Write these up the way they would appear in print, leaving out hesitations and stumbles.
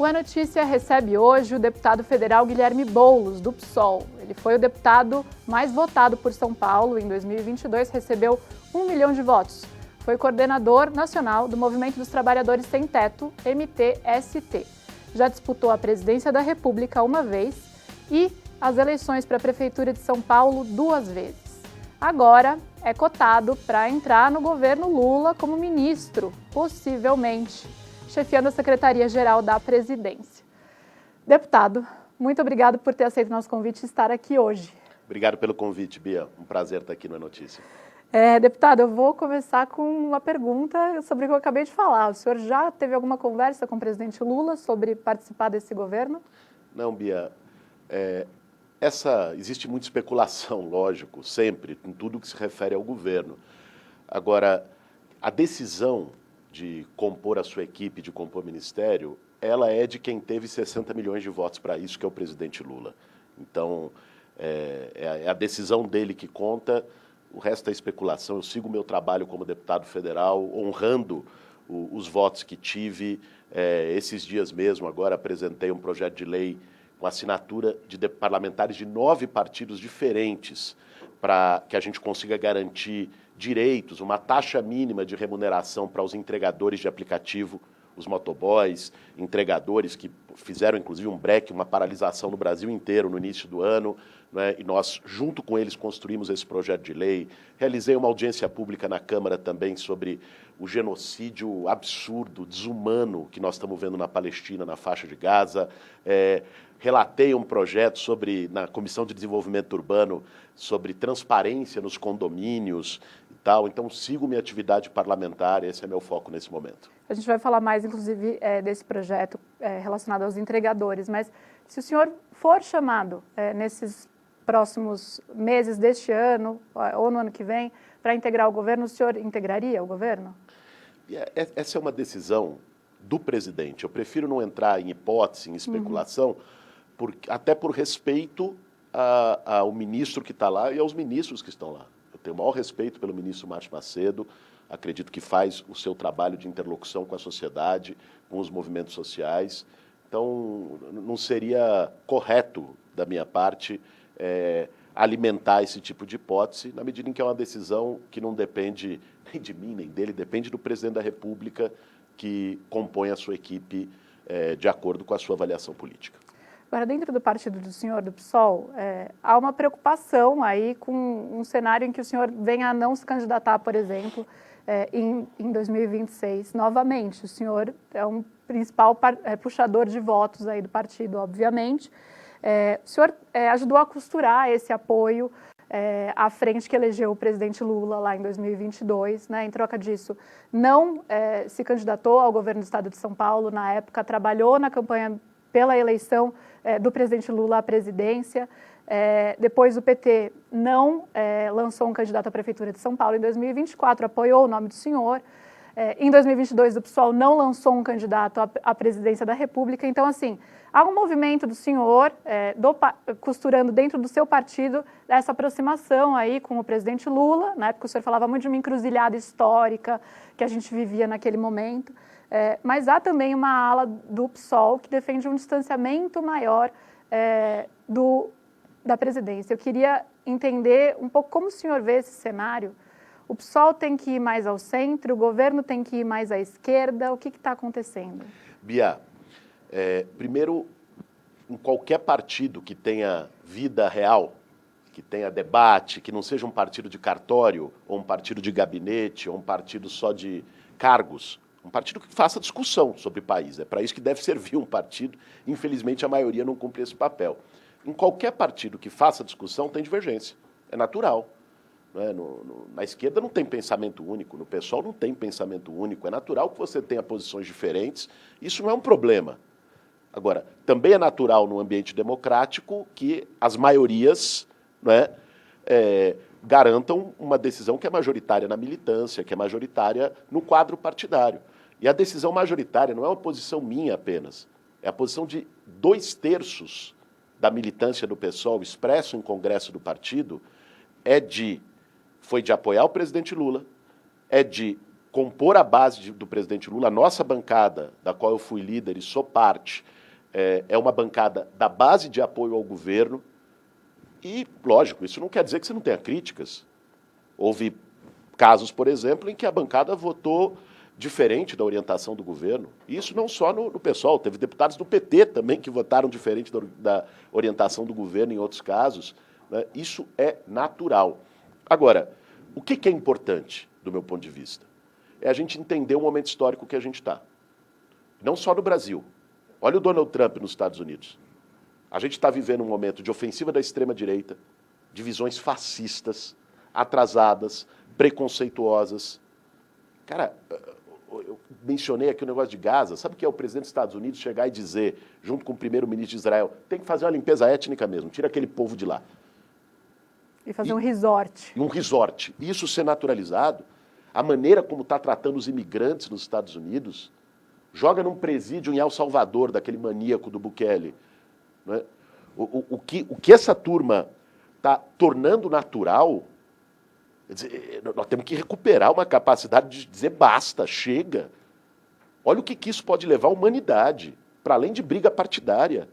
É Notícia recebe hoje o deputado federal Guilherme Boulos, do PSOL. Ele foi o deputado mais votado por São Paulo em 2022, recebeu 1 milhão de votos. Foi coordenador nacional do Movimento dos Trabalhadores Sem Teto, MTST. Já disputou a presidência da República uma vez e as eleições para a Prefeitura de São Paulo 2 vezes. Agora é cotado para entrar no governo Lula como ministro, possivelmente, chefiando a Secretaria-Geral da Presidência. Deputado, muito obrigado por ter aceito o nosso convite e estar aqui hoje. Obrigado pelo convite, Bia. Um prazer estar aqui no É Notícia. Deputado, eu vou começar com uma pergunta sobre o que eu acabei de falar. O senhor já teve alguma conversa com o presidente Lula sobre participar desse governo? Não, Bia. Existe muita especulação, lógico, sempre, em tudo que se refere ao governo. Agora, a decisão de compor a sua equipe, de compor o ministério, ela é de quem teve 60 milhões de votos para isso, que é o presidente Lula. Então, é a decisão dele que conta, o resto é especulação. Eu sigo o meu trabalho como deputado federal, honrando os votos que tive. Esses dias mesmo, agora, apresentei um projeto de lei com assinatura de parlamentares de 9 partidos diferentes, para que a gente consiga garantir direitos, uma taxa mínima de remuneração para os entregadores de aplicativo, os motoboys, entregadores que fizeram, inclusive, um break, uma paralisação no Brasil inteiro no início do ano, né? E nós, junto com eles, construímos esse projeto de lei. Realizei uma audiência pública na Câmara também sobre o genocídio absurdo, desumano que nós estamos vendo na Palestina, na faixa de Gaza. Relatei um projeto na Comissão de Desenvolvimento Urbano sobre transparência nos condomínios e tal. Então, sigo minha atividade parlamentar, esse é meu foco nesse momento. A gente vai falar mais, inclusive, desse projeto relacionado aos entregadores, mas se o senhor for chamado nesses próximos meses deste ano ou no ano que vem para integrar o governo, o senhor integraria o governo? Essa é uma decisão do presidente. Eu prefiro não entrar em hipótese, em especulação, até por respeito ao ministro que está lá e aos ministros que estão lá. Eu tenho o maior respeito pelo ministro Márcio Macedo, acredito que faz o seu trabalho de interlocução com a sociedade, com os movimentos sociais. Então, não seria correto da minha parte alimentar esse tipo de hipótese, na medida em que é uma decisão que não depende nem de mim, nem dele, depende do presidente da República, que compõe a sua equipe de acordo com a sua avaliação política. Agora, dentro do partido do senhor, do PSOL, há uma preocupação aí com um cenário em que o senhor venha a não se candidatar, por exemplo, em 2026. Novamente, o senhor é um principal puxador de votos aí do partido, obviamente. O senhor ajudou a costurar esse apoio à frente que elegeu o presidente Lula lá em 2022, né? Em troca disso, não se candidatou ao governo do estado de São Paulo na época, trabalhou na campanha pela eleição do presidente Lula à presidência. Depois o PT não lançou um candidato à prefeitura de São Paulo em 2024, apoiou o nome do senhor. Em 2022 o PSOL não lançou um candidato à presidência da República. Então, assim, há um movimento do senhor costurando dentro do seu partido essa aproximação aí com o presidente Lula, né? Porque o senhor falava muito de uma encruzilhada histórica que a gente vivia naquele momento. Mas há também uma ala do PSOL que defende um distanciamento maior da presidência. Eu queria entender um pouco como o senhor vê esse cenário. O PSOL tem que ir mais ao centro, o governo tem que ir mais à esquerda, o que está acontecendo? Bia, primeiro, em qualquer partido que tenha vida real, que tenha debate, que não seja um partido de cartório, ou um partido de gabinete, ou um partido só de cargos, um partido que faça discussão sobre o país. É para isso que deve servir um partido. Infelizmente, a maioria não cumpre esse papel. Em qualquer partido que faça discussão, tem divergência. É natural. Né? Na esquerda não tem pensamento único, no PSOL não tem pensamento único. É natural que você tenha posições diferentes. Isso não é um problema. Agora, também é natural no ambiente democrático que as maiorias, né, garantam uma decisão que é majoritária na militância, que é majoritária no quadro partidário. E a decisão majoritária não é uma posição minha apenas, é a posição de 2/3 da militância do PSOL, expresso em congresso do partido, foi de apoiar o presidente Lula, de compor a base do presidente Lula, a nossa bancada, da qual eu fui líder e sou parte, é uma bancada da base de apoio ao governo e, lógico, isso não quer dizer que você não tenha críticas. Houve casos, por exemplo, em que a bancada votou diferente da orientação do governo. E isso não só no PSOL, teve deputados do PT também que votaram diferente da orientação do governo em outros casos. Né? Isso é natural. Agora, o que é importante, do meu ponto de vista? É a gente entender o momento histórico que a gente está. Não só no Brasil. Olha o Donald Trump nos Estados Unidos. A gente está vivendo um momento de ofensiva da extrema-direita, de visões fascistas, atrasadas, preconceituosas. Cara, eu mencionei aqui o negócio de Gaza. Sabe o que é o presidente dos Estados Unidos chegar e dizer, junto com o primeiro-ministro de Israel, tem que fazer uma limpeza étnica mesmo, tira aquele povo de lá. E fazer um resort. Um resort. Isso ser naturalizado, a maneira como está tratando os imigrantes nos Estados Unidos, joga num presídio em El Salvador, daquele maníaco do Bukele. Né? O que essa turma está tornando natural, quer dizer, nós temos que recuperar uma capacidade de dizer basta, chega. Olha o que isso pode levar à humanidade, para além de briga partidária.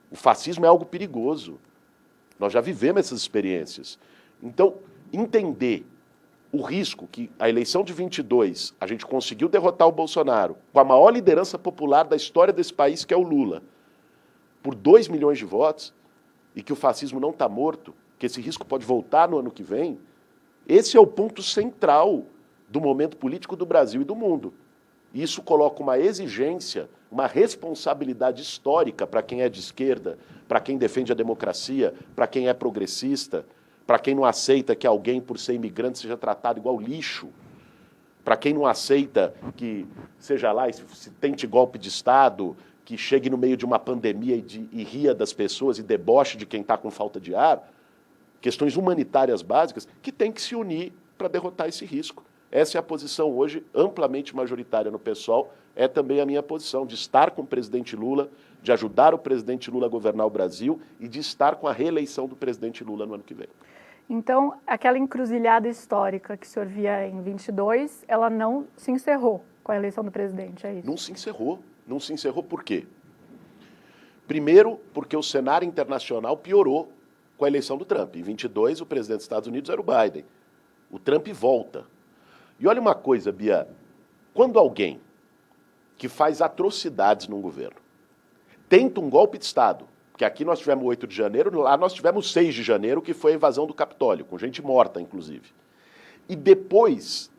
O fascismo é algo perigoso. Nós já vivemos essas experiências. Então, entender o risco que a eleição de 22, a gente conseguiu derrotar o Bolsonaro com a maior liderança popular da história desse país, que é o Lula, por 2 milhões de votos, e que o fascismo não está morto, que esse risco pode voltar no ano que vem, esse é o ponto central do momento político do Brasil e do mundo. E isso coloca uma exigência, uma responsabilidade histórica para quem é de esquerda, para quem defende a democracia, para quem é progressista, para quem não aceita que alguém, por ser imigrante, seja tratado igual lixo, para quem não aceita que, seja lá, se tente golpe de Estado, que chegue no meio de uma pandemia e ria das pessoas e deboche de quem está com falta de ar, questões humanitárias básicas, que tem que se unir para derrotar esse risco. Essa é a posição hoje amplamente majoritária no PSOL, é também a minha posição, de estar com o presidente Lula, de ajudar o presidente Lula a governar o Brasil e de estar com a reeleição do presidente Lula no ano que vem. Então, aquela encruzilhada histórica que o senhor via em 22, ela não se encerrou com a eleição do presidente, é isso? Não se encerrou. Não se encerrou por quê? Primeiro, porque o cenário internacional piorou com a eleição do Trump. Em 22, o presidente dos Estados Unidos era o Biden. O Trump volta. E olha uma coisa, Bia, quando alguém que faz atrocidades num governo tenta um golpe de Estado, que aqui nós tivemos 8 de janeiro, lá nós tivemos 6 de janeiro, que foi a invasão do Capitólio, com gente morta, inclusive. E depois,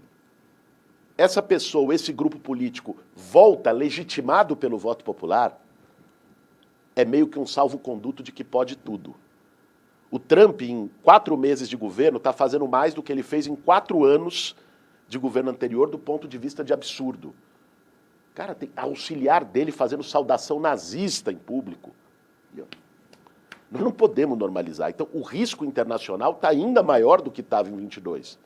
essa pessoa, esse grupo político, volta legitimado pelo voto popular, é meio que um salvo-conduto de que pode tudo. O Trump, em 4 meses de governo, está fazendo mais do que ele fez em 4 anos de governo anterior, do ponto de vista de absurdo. Cara, tem auxiliar dele fazendo saudação nazista em público. Nós não podemos normalizar. Então, o risco internacional está ainda maior do que estava em 22.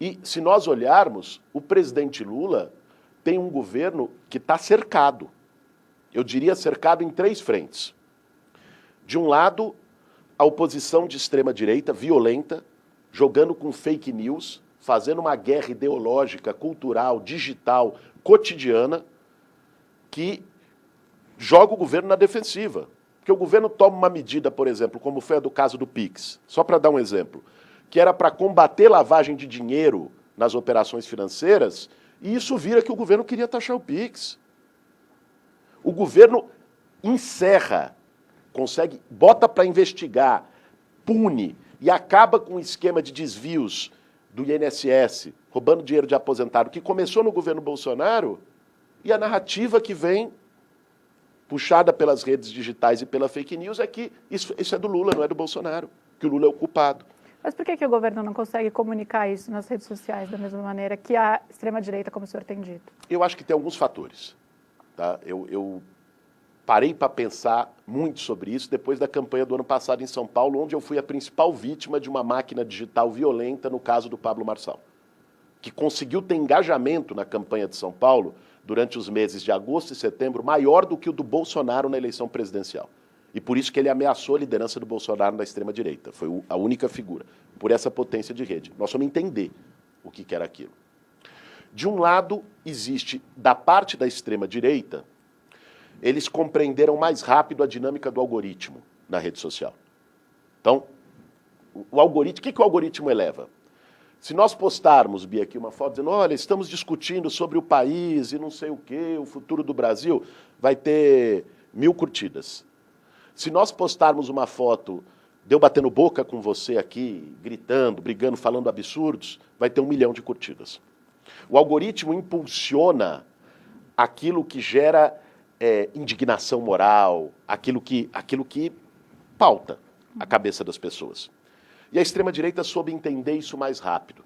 E, se nós olharmos, o presidente Lula tem um governo que está cercado. Eu diria cercado em 3 frentes. De um lado, a oposição de extrema-direita, violenta, jogando com fake news, fazendo uma guerra ideológica, cultural, digital, cotidiana, que joga o governo na defensiva. Porque o governo toma uma medida, por exemplo, como foi a do caso do Pix, só para dar um exemplo, que era para combater lavagem de dinheiro nas operações financeiras, e isso vira que o governo queria taxar o Pix. O governo encerra, consegue, bota para investigar, pune e acaba com o esquema de desvios do INSS, roubando dinheiro de aposentado, que começou no governo Bolsonaro, e a narrativa que vem puxada pelas redes digitais e pela fake news é que isso é do Lula, não é do Bolsonaro, que o Lula é o culpado. Mas por que o governo não consegue comunicar isso nas redes sociais da mesma maneira que a extrema-direita, como o senhor tem dito? Eu acho que tem alguns fatores. Tá? Eu parei para pensar muito sobre isso depois da campanha do ano passado em São Paulo, onde eu fui a principal vítima de uma máquina digital violenta no caso do Pablo Marçal, que conseguiu ter engajamento na campanha de São Paulo durante os meses de agosto e setembro maior do que o do Bolsonaro na eleição presidencial. E por isso que ele ameaçou a liderança do Bolsonaro na extrema-direita. Foi a única figura, por essa potência de rede. Nós vamos entender o que era aquilo. De um lado, existe, da parte da extrema-direita, eles compreenderam mais rápido a dinâmica do algoritmo na rede social. Então, o algoritmo, o que o algoritmo eleva? Se nós postarmos, Bia, aqui uma foto dizendo, olha, estamos discutindo sobre o país e não sei o quê, o futuro do Brasil, vai ter 1000 curtidas. Se nós postarmos uma foto de eu batendo boca com você aqui, gritando, brigando, falando absurdos, vai ter 1 milhão de curtidas. O algoritmo impulsiona aquilo que gera indignação moral, aquilo que pauta a cabeça das pessoas. E a extrema-direita soube entender isso mais rápido.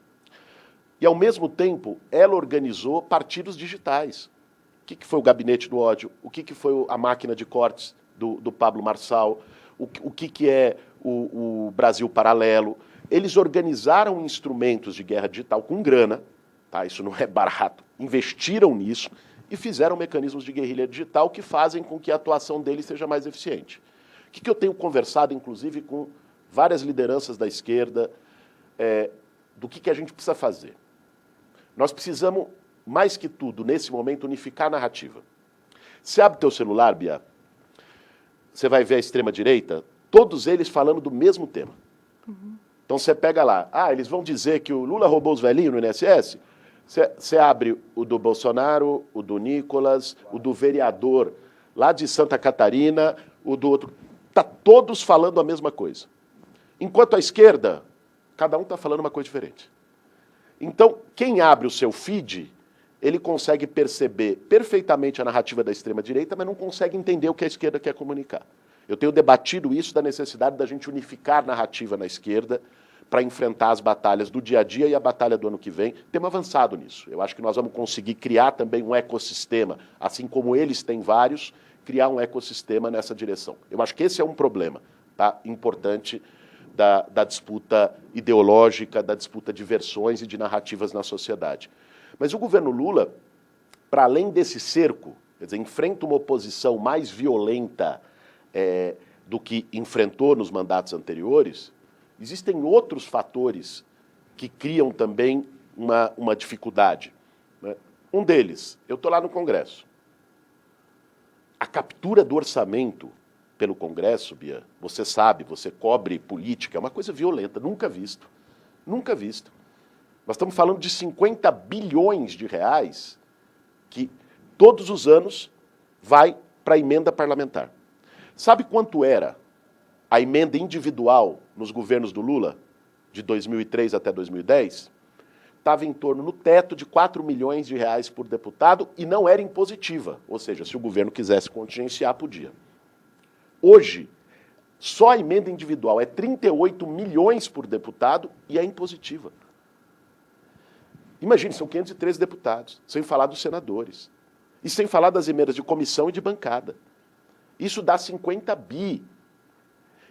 E, ao mesmo tempo, ela organizou partidos digitais. O que foi o Gabinete do Ódio? O que foi a máquina de cortes do Pablo Marçal? O que é o Brasil Paralelo? Eles organizaram instrumentos de guerra digital com grana, tá? Isso não é barato, investiram nisso e fizeram mecanismos de guerrilha digital que fazem com que a atuação deles seja mais eficiente. O que eu tenho conversado, inclusive, com várias lideranças da esquerda, do que a gente precisa fazer. Nós precisamos, mais que tudo, nesse momento, unificar a narrativa. Você abre teu celular, Bia, você vai ver a extrema-direita, todos eles falando do mesmo tema. Uhum. Então você pega lá, eles vão dizer que o Lula roubou os velhinhos no INSS? Você abre o do Bolsonaro, o do Nicolas, o do vereador lá de Santa Catarina, o do outro. Está todos falando a mesma coisa. Enquanto a esquerda, cada um está falando uma coisa diferente. Então, quem abre o seu feed, ele consegue perceber perfeitamente a narrativa da extrema-direita, mas não consegue entender o que a esquerda quer comunicar. Eu tenho debatido isso da necessidade da gente unificar narrativa na esquerda para enfrentar as batalhas do dia a dia e a batalha do ano que vem. Temos avançado nisso. Eu acho que nós vamos conseguir criar também um ecossistema, assim como eles têm vários, criar um ecossistema nessa direção. Eu acho que esse é um problema, tá, importante da disputa ideológica, da disputa de versões e de narrativas na sociedade. Mas o governo Lula, para além desse cerco, quer dizer, enfrenta uma oposição mais violenta do que enfrentou nos mandatos anteriores, existem outros fatores que criam também uma dificuldade, né? Um deles, eu estou lá no Congresso. A captura do orçamento pelo Congresso, Bia, você sabe, você cobre política, é uma coisa violenta, nunca visto. Nunca visto. Nós estamos falando de 50 bilhões de reais que todos os anos vai para a emenda parlamentar. Sabe quanto era a emenda individual nos governos do Lula, de 2003 até 2010? Estava em torno, no teto, de 4 milhões de reais por deputado e não era impositiva. Ou seja, se o governo quisesse contingenciar, podia. Hoje, só a emenda individual é 38 milhões por deputado e é impositiva. Imagine, são 513 deputados, sem falar dos senadores. E sem falar das emendas de comissão e de bancada. Isso dá 50 bi.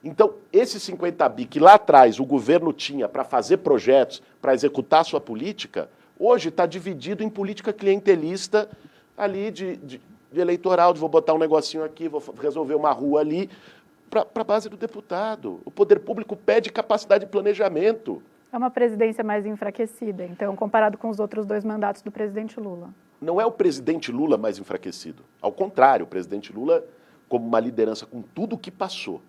Então, esses 50 bi que lá atrás o governo tinha para fazer projetos, para executar sua política, hoje está dividido em política clientelista ali de eleitoral, de vou botar um negocinho aqui, vou resolver uma rua ali, para a base do deputado. O poder público pede capacidade de planejamento. É uma presidência mais enfraquecida, então, comparado com os outros 2 mandatos do presidente Lula. Não é o presidente Lula mais enfraquecido. Ao contrário, o presidente Lula, como uma liderança com tudo o que passou,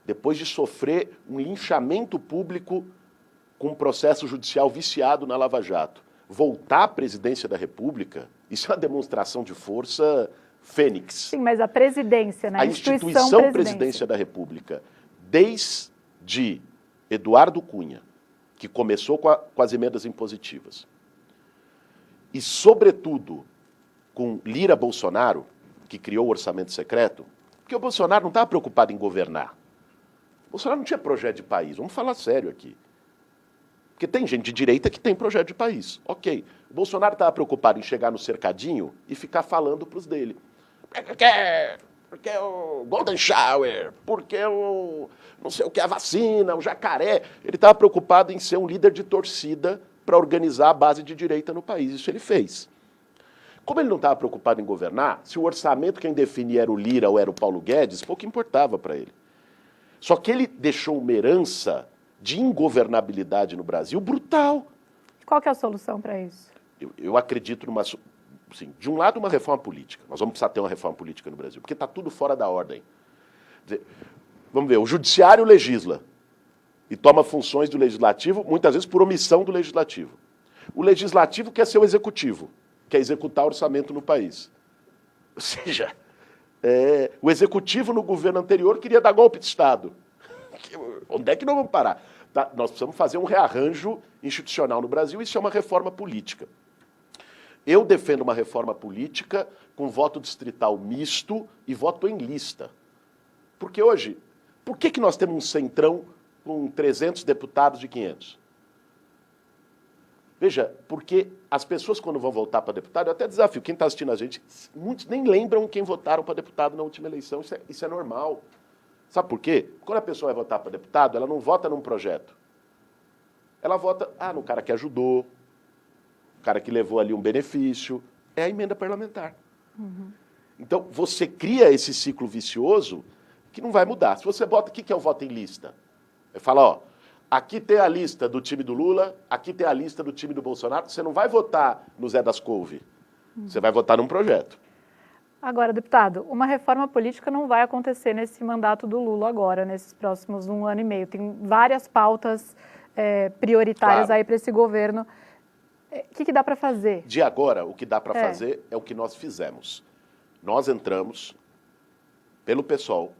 depois de sofrer um linchamento público com um processo judicial viciado na Lava Jato, voltar à presidência da República, isso é uma demonstração de força fênix. Sim, mas a presidência, né? A instituição presidência da República, desde Eduardo Cunha, que começou com as emendas impositivas, e, sobretudo, com Lira Bolsonaro, que criou o orçamento secreto, porque o Bolsonaro não estava preocupado em governar. O Bolsonaro não tinha projeto de país, vamos falar sério aqui. Porque tem gente de direita que tem projeto de país. Ok. O Bolsonaro estava preocupado em chegar no cercadinho e ficar falando para os dele. Porque o Golden Shower, porque o não sei o que, a vacina, o jacaré. Ele estava preocupado em ser um líder de torcida para organizar a base de direita no país. Isso ele fez. Como ele não estava preocupado em governar, se o orçamento quem definia era o Lira ou era o Paulo Guedes, pouco importava para ele. Só que ele deixou uma herança de ingovernabilidade no Brasil brutal. Qual que é a solução para isso? Eu acredito assim, de um lado, uma reforma política. Nós vamos precisar ter uma reforma política no Brasil, porque está tudo fora da ordem. Quer dizer, vamos ver, o judiciário legisla e toma funções do legislativo, muitas vezes por omissão do legislativo. O legislativo quer ser o executivo, quer executar o orçamento no país. Ou seja, o executivo no governo anterior queria dar golpe de Estado. Onde é que nós vamos parar? Nós precisamos fazer um rearranjo institucional no Brasil, isso é uma reforma política. Eu defendo uma reforma política com voto distrital misto e voto em lista. Porque hoje, por que nós temos um centrão com 300 deputados de 500? Veja, porque as pessoas quando vão votar para deputado, eu até desafio, quem está assistindo a gente, muitos nem lembram quem votaram para deputado na última eleição, isso é normal. Sabe por quê? Quando a pessoa vai votar para deputado, ela não vota num projeto. Ela vota no cara que ajudou, o cara que levou ali um benefício. É a emenda parlamentar. Uhum. Então, você cria esse ciclo vicioso que não vai mudar. Se você bota, o que é o voto em lista? Você fala, ó, aqui tem a lista do time do Lula, aqui tem a lista do time do Bolsonaro, você não vai votar no Zé das Couve, você vai votar num projeto. Agora, deputado, uma reforma política não vai acontecer nesse mandato do Lula agora, nesses próximos 1 ano e meio. Tem várias pautas prioritárias aí para esse governo. O que dá para fazer? De agora, o que dá para fazer é o que nós fizemos. Nós entramos, pelo PSOL,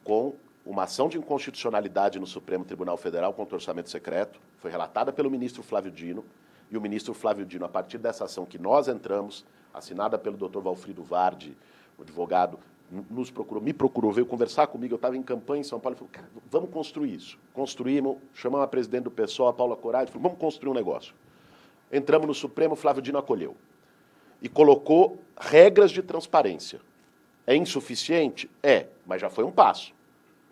com uma ação de inconstitucionalidade no Supremo Tribunal Federal contra o orçamento secreto, foi relatada pelo ministro Flávio Dino, e o ministro Flávio Dino, a partir dessa ação que nós entramos, assinada pelo Dr. Valfrido Vardi, o advogado, me procurou, veio conversar comigo, eu estava em campanha em São Paulo, ele falou, cara, vamos construir isso. Construímos, chamamos a presidente do PSOL, a Paula Corade, falou, vamos construir um negócio. Entramos no Supremo, Flávio Dino acolheu. E colocou regras de transparência. É insuficiente? É, mas já foi um passo.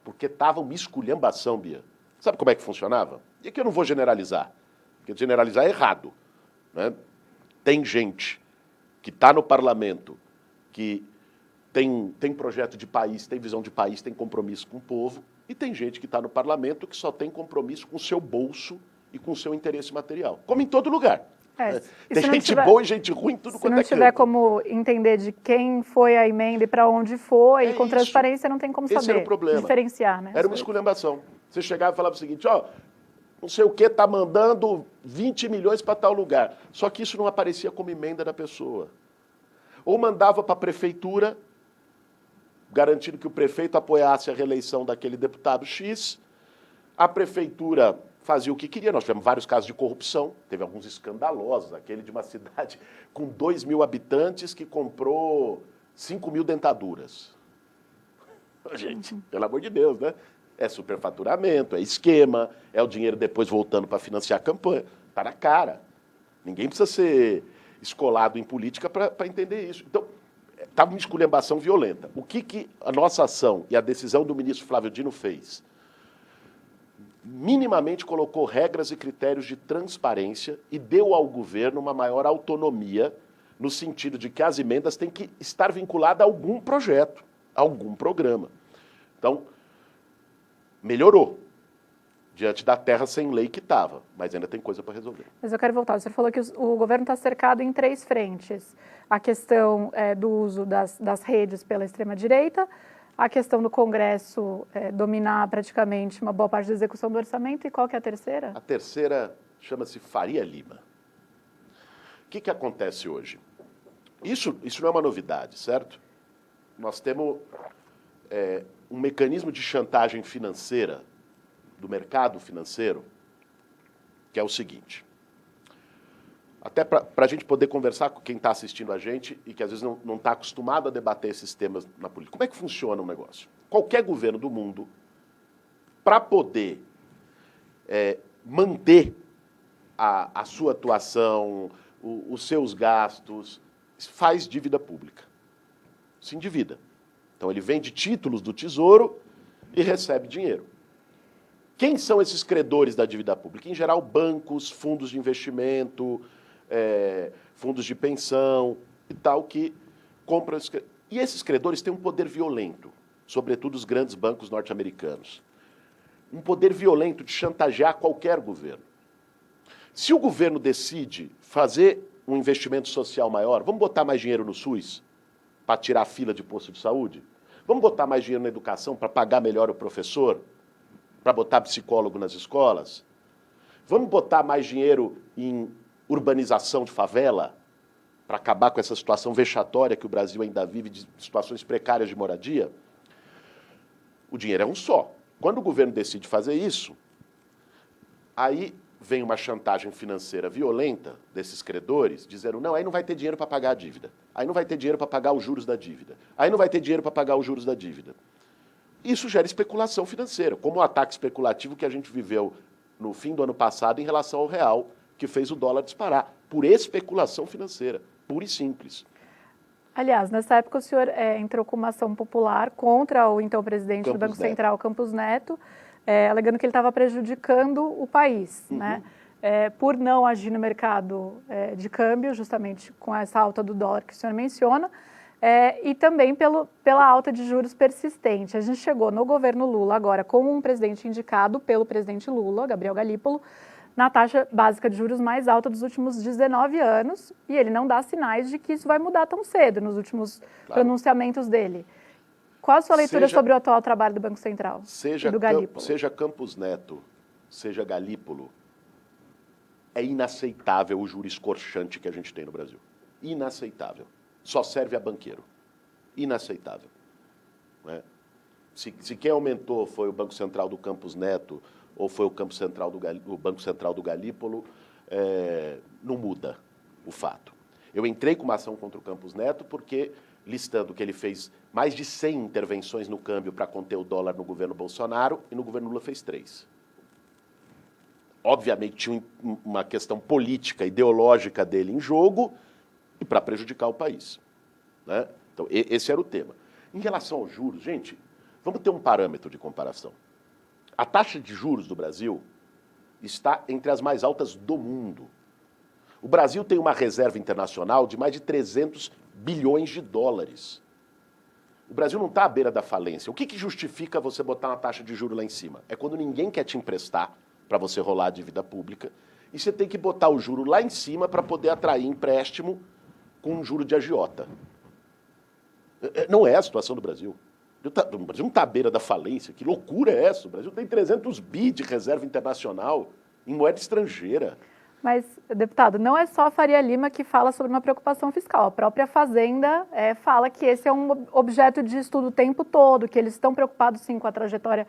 Porque estava uma esculhambação, Bia. Sabe como é que funcionava? E aqui eu não vou generalizar, porque generalizar é errado. Né? Tem gente que está no parlamento, que tem projeto de país, tem visão de país, tem compromisso com o povo, e tem gente que está no parlamento que só tem compromisso com o seu bolso e com o seu interesse material. Como em todo lugar. Tem gente boa e gente ruim, tudo quanto é canto. Se não tiver como entender de quem foi a emenda e para onde foi, com transparência não tem como saber. Esse era o problema. Diferenciar, né? Era uma esculhambação. Você chegava e falava o seguinte, ó, não sei o que, está mandando 20 milhões para tal lugar. Só que isso não aparecia como emenda da pessoa. Ou mandava para a prefeitura, garantindo que o prefeito apoiasse a reeleição daquele deputado X, a prefeitura fazia o que queria. Nós tivemos vários casos de corrupção, teve alguns escandalosos, aquele de uma cidade com 2.000 habitantes que comprou 5.000 dentaduras. Gente, pelo amor de Deus, né? É superfaturamento, é esquema, é o dinheiro depois voltando para financiar a campanha. Está na cara. Ninguém precisa ser escolado em política para entender isso. Então, estava uma esculhambação violenta. O que a nossa ação e a decisão do ministro Flávio Dino fez? Minimamente colocou regras e critérios de transparência e deu ao governo uma maior autonomia no sentido de que as emendas têm que estar vinculadas a algum projeto, a algum programa. Então, melhorou diante da terra sem lei que estava, mas ainda tem coisa para resolver. Mas eu quero voltar. Você falou que o governo está cercado em 3 frentes. A questão do uso das redes pela extrema-direita, a questão do Congresso dominar praticamente uma boa parte da execução do orçamento, e qual que é a terceira? A terceira chama-se Faria Lima. O que acontece hoje? Isso não é uma novidade, certo? Nós temos um mecanismo de chantagem financeira do mercado financeiro, que é o seguinte, até para a gente poder conversar com quem está assistindo a gente e que às vezes não está acostumado a debater esses temas na política. Como é que funciona o negócio? Qualquer governo do mundo, para poder manter a sua atuação, os seus gastos, faz dívida pública. Se endivida. Então ele vende títulos do Tesouro e recebe dinheiro. Quem são esses credores da dívida pública? Em geral, bancos, fundos de investimento, fundos de pensão e tal, que compram esses credores. E esses credores têm um poder violento, sobretudo os grandes bancos norte-americanos. Um poder violento de chantagear qualquer governo. Se o governo decide fazer um investimento social maior? Vamos botar mais dinheiro no SUS para tirar a fila de posto de saúde? Vamos botar mais dinheiro na educação para pagar melhor o professor? Para botar psicólogo nas escolas? Vamos botar mais dinheiro em urbanização de favela? Para acabar com essa situação vexatória que o Brasil ainda vive, de situações precárias de moradia? O dinheiro é um só. Quando o governo decide fazer isso, aí vem uma chantagem financeira violenta desses credores, dizendo, não, aí não vai ter dinheiro para pagar a dívida, aí não vai ter dinheiro para pagar os juros da dívida, aí não vai ter dinheiro para pagar os juros da dívida. Isso gera especulação financeira, como o ataque especulativo que a gente viveu no fim do ano passado em relação ao real, que fez o dólar disparar, por especulação financeira, pura e simples. Aliás, nessa época o senhor entrou com uma ação popular contra o então presidente do Banco Central, Campos Neto, alegando que ele estava prejudicando o país, né? Por não agir no mercado de câmbio, justamente com essa alta do dólar que o senhor menciona, e também pela alta de juros persistente. A gente chegou no governo Lula agora com um presidente indicado pelo presidente Lula, Gabriel Galípolo, na taxa básica de juros mais alta dos últimos 19 anos, e ele não dá sinais de que isso vai mudar tão cedo nos últimos pronunciamentos dele. Qual a sua leitura sobre o atual trabalho do Banco Central e do Galípolo? Seja Campos Neto, seja Galípolo, é inaceitável o juro escorchante que a gente tem no Brasil. Inaceitável. Só serve a banqueiro. Inaceitável. Né? Se quem aumentou foi o Banco Central do Campos Neto ou foi o Banco Central do Galípolo, não muda o fato. Eu entrei com uma ação contra o Campos Neto porque, listando que ele fez mais de 100 intervenções no câmbio para conter o dólar no governo Bolsonaro, e no governo Lula fez 3. Obviamente tinha uma questão política, ideológica dele em jogo, e para prejudicar o país. Né? Então, esse era o tema. Em relação aos juros, gente, vamos ter um parâmetro de comparação. A taxa de juros do Brasil está entre as mais altas do mundo. O Brasil tem uma reserva internacional de mais de 300 bilhões de dólares. O Brasil não está à beira da falência. O que justifica você botar uma taxa de juros lá em cima? É quando ninguém quer te emprestar para você rolar a dívida pública e você tem que botar o juro lá em cima para poder atrair empréstimo com um juro de agiota. Não é a situação do Brasil. O Brasil não está à beira da falência. Que loucura é essa? O Brasil tem 300 bi de reserva internacional em moeda estrangeira. Mas, deputado, não é só a Faria Lima que fala sobre uma preocupação fiscal. A própria Fazenda fala que esse é um objeto de estudo o tempo todo, que eles estão preocupados, sim, com a trajetória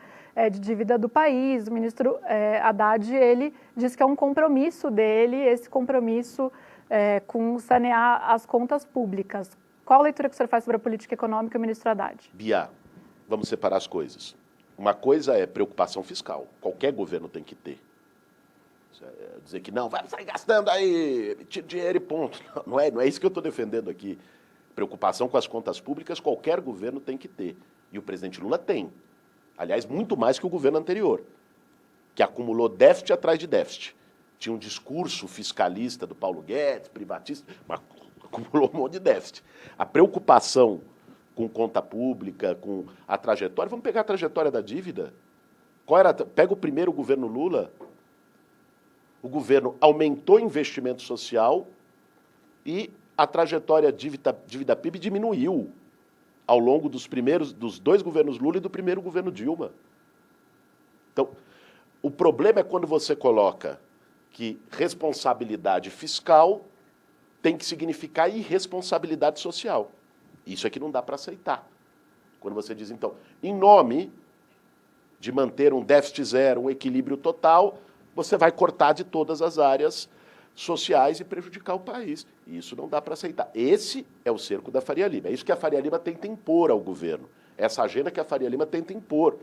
de dívida do país. O ministro Haddad, ele diz que é um compromisso dele, esse compromisso com sanear as contas públicas. Qual a leitura que o senhor faz sobre a política econômica, ministro Haddad? Bia, vamos separar as coisas. Uma coisa é preocupação fiscal. Qualquer governo tem que ter. Dizer que não, vai sair gastando aí, tira dinheiro e ponto. Não é isso que eu estou defendendo aqui. Preocupação com as contas públicas, qualquer governo tem que ter. E o presidente Lula tem. Aliás, muito mais que o governo anterior, que acumulou déficit atrás de déficit. Tinha um discurso fiscalista do Paulo Guedes, privatista, mas acumulou um monte de déficit. A preocupação com conta pública, com a trajetória, vamos pegar a trajetória da dívida. Pega o primeiro governo Lula. O governo aumentou investimento social e a trajetória dívida-PIB diminuiu ao longo dos 2 governos Lula e do primeiro governo Dilma. Então, o problema é quando você coloca que responsabilidade fiscal tem que significar irresponsabilidade social. Isso é que não dá para aceitar. Quando você diz, então, em nome de manter um déficit zero, um equilíbrio total, você vai cortar de todas as áreas sociais e prejudicar o país. E isso não dá para aceitar. Esse é o cerco da Faria Lima. É isso que a Faria Lima tenta impor ao governo. Essa agenda que a Faria Lima tenta impor.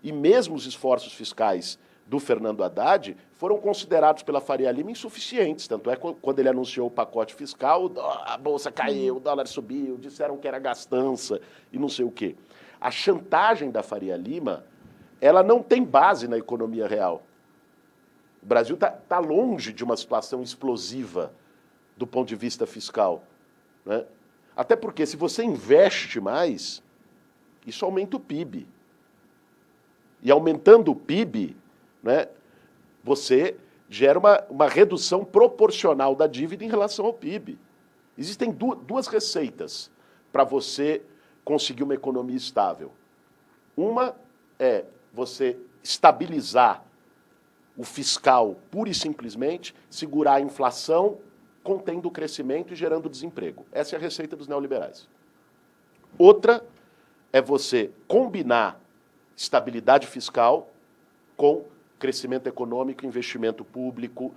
E mesmo os esforços fiscais do Fernando Haddad foram considerados pela Faria Lima insuficientes. Tanto é que quando ele anunciou o pacote fiscal, a bolsa caiu, o dólar subiu, disseram que era gastança e não sei o quê. A chantagem da Faria Lima, ela não tem base na economia real. O Brasil está longe de uma situação explosiva do ponto de vista fiscal. Né? Até porque, se você investe mais, isso aumenta o PIB. E aumentando o PIB, né, você gera uma redução proporcional da dívida em relação ao PIB. Existem duas receitas para você conseguir uma economia estável. Uma é você estabilizar o fiscal pura e simplesmente, segurar a inflação, contendo o crescimento e gerando desemprego. Essa é a receita dos neoliberais. Outra é você combinar estabilidade fiscal com crescimento econômico e investimento público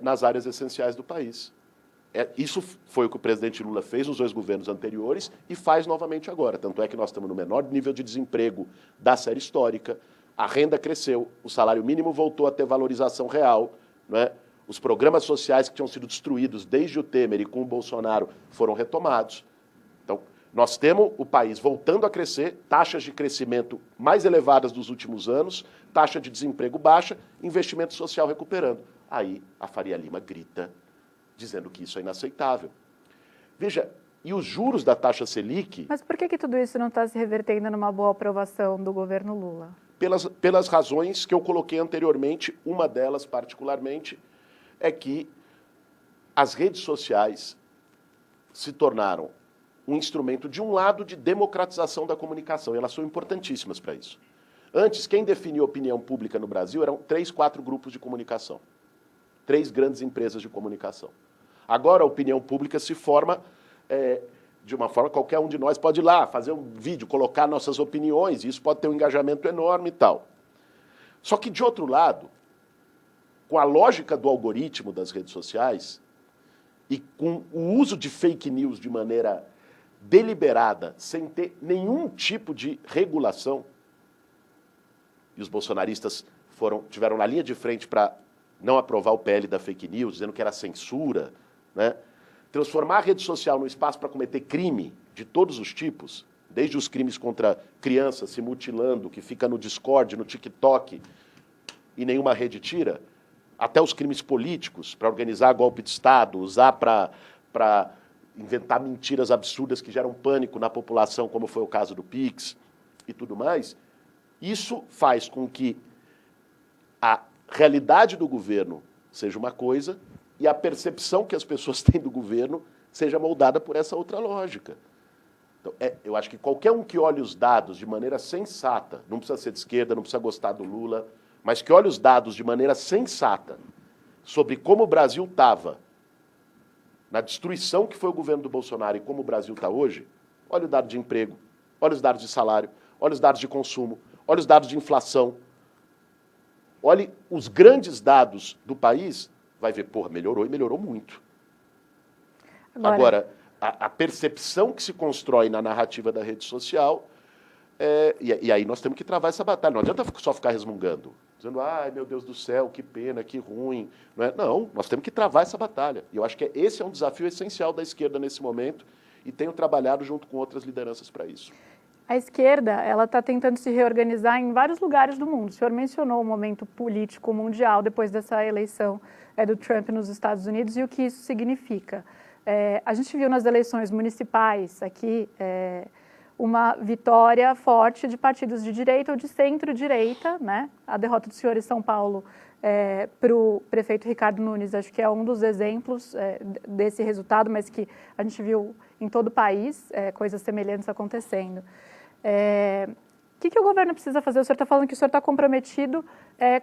nas áreas essenciais do país. Isso foi o que o presidente Lula fez nos 2 governos anteriores e faz novamente agora. Tanto é que nós estamos no menor nível de desemprego da série histórica, a renda cresceu, o salário mínimo voltou a ter valorização real, né? Os programas sociais que tinham sido destruídos desde o Temer e com o Bolsonaro foram retomados. Então, nós temos o país voltando a crescer, taxas de crescimento mais elevadas dos últimos anos, taxa de desemprego baixa, investimento social recuperando. Aí a Faria Lima grita, dizendo que isso é inaceitável. Veja, e os juros da taxa Selic... Mas por que tudo isso não está se revertendo numa boa aprovação do governo Lula? Pelas razões que eu coloquei anteriormente, uma delas particularmente, é que as redes sociais se tornaram um instrumento, de um lado, de democratização da comunicação, e elas são importantíssimas para isso. Antes, quem definia a opinião pública no Brasil eram 3, 4 grupos de comunicação, 3 grandes empresas de comunicação. Agora a opinião pública se forma de uma forma, qualquer um de nós pode ir lá, fazer um vídeo, colocar nossas opiniões, e isso pode ter um engajamento enorme e tal. Só que, de outro lado, com a lógica do algoritmo das redes sociais e com o uso de fake news de maneira deliberada, sem ter nenhum tipo de regulação, e os bolsonaristas tiveram na linha de frente para não aprovar o PL da fake news, dizendo que era censura, né? Transformar a rede social num espaço para cometer crime de todos os tipos, desde os crimes contra crianças se mutilando, que fica no Discord, no TikTok, e nenhuma rede tira, até os crimes políticos, para organizar golpe de Estado, usar para inventar mentiras absurdas que geram pânico na população, como foi o caso do Pix e tudo mais, isso faz com que a realidade do governo seja uma coisa e a percepção que as pessoas têm do governo seja moldada por essa outra lógica. Então, eu acho que qualquer um que olhe os dados de maneira sensata, não precisa ser de esquerda, não precisa gostar do Lula, mas que olhe os dados de maneira sensata sobre como o Brasil estava na destruição que foi o governo do Bolsonaro e como o Brasil está hoje, olha o dado de emprego, olha os dados de salário, olha os dados de consumo, olha os dados de inflação, olhe os grandes dados do país, vai ver, porra, melhorou e melhorou muito. Agora a percepção que se constrói na narrativa da rede social, e aí nós temos que travar essa batalha. Não adianta só ficar resmungando, dizendo, ai, meu Deus do céu, que pena, que ruim. Não, nós temos que travar essa batalha. E eu acho que esse é um desafio essencial da esquerda nesse momento, e tenho trabalhado junto com outras lideranças para isso. A esquerda, ela está tentando se reorganizar em vários lugares do mundo. O senhor mencionou o momento político mundial depois dessa eleição do Trump nos Estados Unidos e o que isso significa. A gente viu nas eleições municipais aqui uma vitória forte de partidos de direita ou de centro-direita, né? A derrota do senhor em São Paulo para o prefeito Ricardo Nunes, acho que é um dos exemplos desse resultado, mas que a gente viu em todo o país, coisas semelhantes acontecendo. O que o governo precisa fazer? O senhor está falando que o senhor está comprometido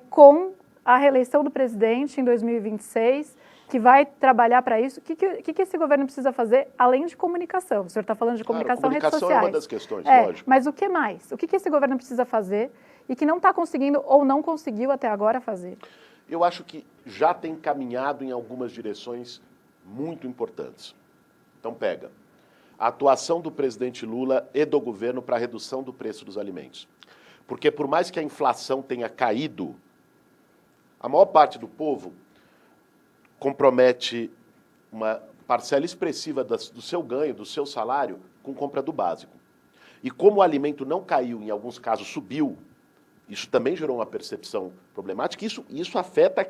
com a reeleição do presidente em 2026, que vai trabalhar para isso. O que esse governo precisa fazer, além de comunicação? O senhor está falando de comunicação, redes sociais. Comunicação é uma das questões, lógico. Mas o que mais? O que esse governo precisa fazer e que não está conseguindo ou não conseguiu até agora fazer? Eu acho que já tem caminhado em algumas direções muito importantes. Então pega a atuação do presidente Lula e do governo para a redução do preço dos alimentos. Porque por mais que a inflação tenha caído, a maior parte do povo compromete uma parcela expressiva do seu ganho, do seu salário, com compra do básico. E como o alimento não caiu, em alguns casos subiu, isso também gerou uma percepção problemática, e isso afeta